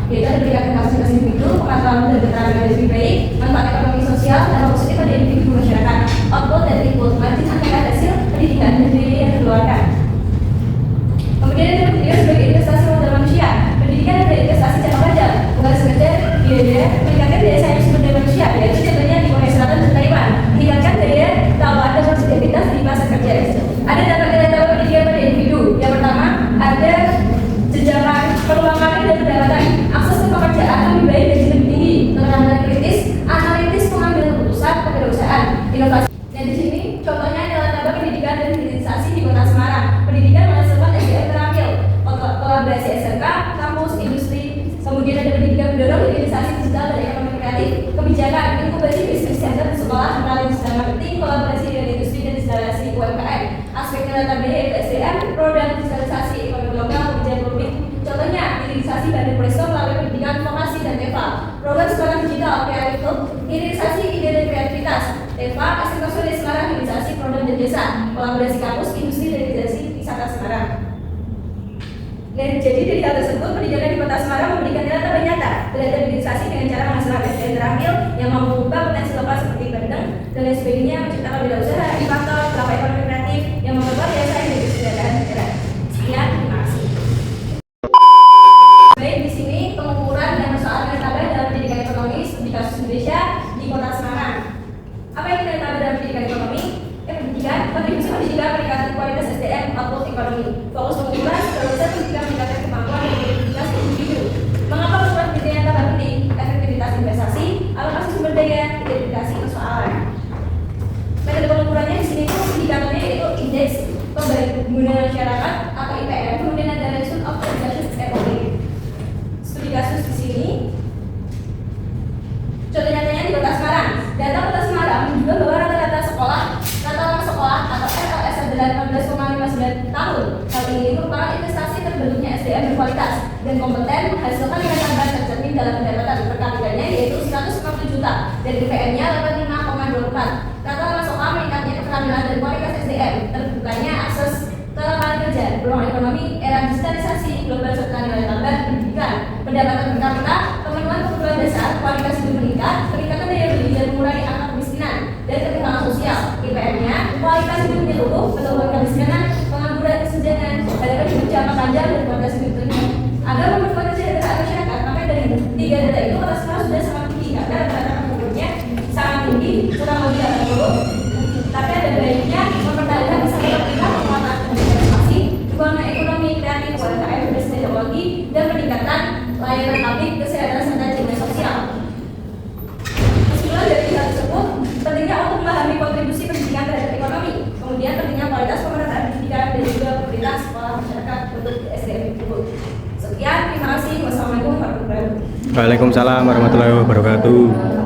yaitu ada pendidikan kapasitas individu, pengetahuan dan keterampilan yang lebih baik, manfaat ekonomi sosial, dan positif pada individu masyarakat, output dan input, margin antara hasil pendidikan dan biaya yang dikeluarkan. Kemudian ada pendidikan sebagai investasi modal manusia. Pendidikan adalah investasi jangka panjang, bukan sekedar biaya meningkatkan daya saing sumber daya manusia, yaitu contohnya di Korea Selatan dan Taiwan, meningkatkan daya tawar dan produktivitas di pasar kerja. Ada dampak nilai tambah pendidikan pada individu. Yang pertama, ada jenjang peluang karir dan pendapatan, akses ke pekerjaan lebih baik dan lebih tinggi, keterampilan kritis, analitis, pengambilan keputusan, kewirausahaan, inovasi. Dan di sini contohnya adalah tambah pendidikan dan hilirisasi di Kota Semarang. Pendidikan menghasilkan SDM terampil, kolaborasi SMK, kampus, industri. Kemudian ada pendidikan mendorong hilirisasi digital dan ekonomi kreatif, kebijakan, inkubasi bisnis center di sekolah, melalui digital marketing, kolaborasi dengan industri dan instalasi UMKM. Aspek nilai tambah yaitu SDM, produk digitalisasi, ekonomi lokal, kebijakan publik. Contohnya, hilirisasi Bandung Presto melalui pendidikan vokasi dan TEVA, program sekolah digital kreatif, hilirisasi ide dan kreativitas, TEVA, SMK Sore Semarang, hilirisasi produk dan desa, kolaborasi kampus, industri dan hilirisasi wisata Semarang. Dan jadi dari hal tersebut, pendidikan di Kota Semarang memberikan nilai tambah nyata terhadap hilirisasi dengan cara menghasilkan SDM terampil yang mampu mengubah potensi lokal seperti Bandung dan lain sebagainya, menciptakan wirausaha, inovator, kelapa ekonomi kreatif yang memperkuat daya saing dan kesejahteraan negara. Sekian, terima kasih. Baik, di sini pengukuran dan persoalan nilai tambah dalam pendidikan ekonomi studi kasus Indonesia di Kota Semarang. Apa yang nilai tambah dalam pendidikan ekonomi? Pendidikan, kontribusi pendidikan meningkatkan kualitas SDM output ekonomi. Fokus pengukuran, proses pendidikan meningkatkan kemampuan dan produktivitas individu. Mengapa pengukuran pendidikan tambah penting? Efektivitas investasi, alokasi sumber daya, identifikasi persoalan. Metode pengukurannya di sini itu indikatornya yaitu indeks pembangunan masyarakat atau IPM, kemudian ada result of education economy. Studi kasus di sini. Contoh nyatanya di Kota Semarang. Data Kota Semarang menunjukkan bahwa rata-rata orang sekolah atau RLS adalah 18,59 tahun. Hal ini merupakan investasi terbentuknya SDM berkualitas dan kompeten menghasilkan nilai tambah tercermin dalam pendapatan per kapitanya yaitu 150 juta dan IPM-nya 85,24. Rata-rata sekolah meningkatnya keterampilan dan kualitas SDM, terbukanya akses ke lapangan kerja, peluang ekonomi, era digitalisasi, global serta nilai tambah pendidikan, pendapatan per kapita, pemenuhan kebutuhan dasar, kualitas hidup meningkat, peningkatan daya beli dan mengurangi angka kemiskinan dan ketimpangan sosial. IPM-nya, kualitas hidup menyeluruh, penurunan kemiskinan, pengangguran kesenjangan, hadapan hidup jangka panjang dan kualitas hidup tinggi. Agar memperkuat kesejahteraan masyarakat, maka dari tiga data itu Kota Semarang sudah sangat tinggi karena rata-rata penduduknya sangat tinggi, kurang lebih 80. Tapi ada baiknya mempertahankan kesatuan kita, penguatan investasi, keuangan ekonomi kreatif, UMKM, industri teknologi, dan peningkatan layanan publik, kesehatan serta jaminan sosial. Kesimpulan dari hal tersebut, pentingnya untuk memahami kontribusi pendidikan terhadap ekonomi, kemudian pentingnya kualitas pemerataan pendidikan dan juga prioritas sekolah masyarakat untuk SDM tersebut. Sekian, terima kasih. Wassalamualaikum warahmatullahi wabarakatuh. Waalaikumsalam warahmatullahi wabarakatuh.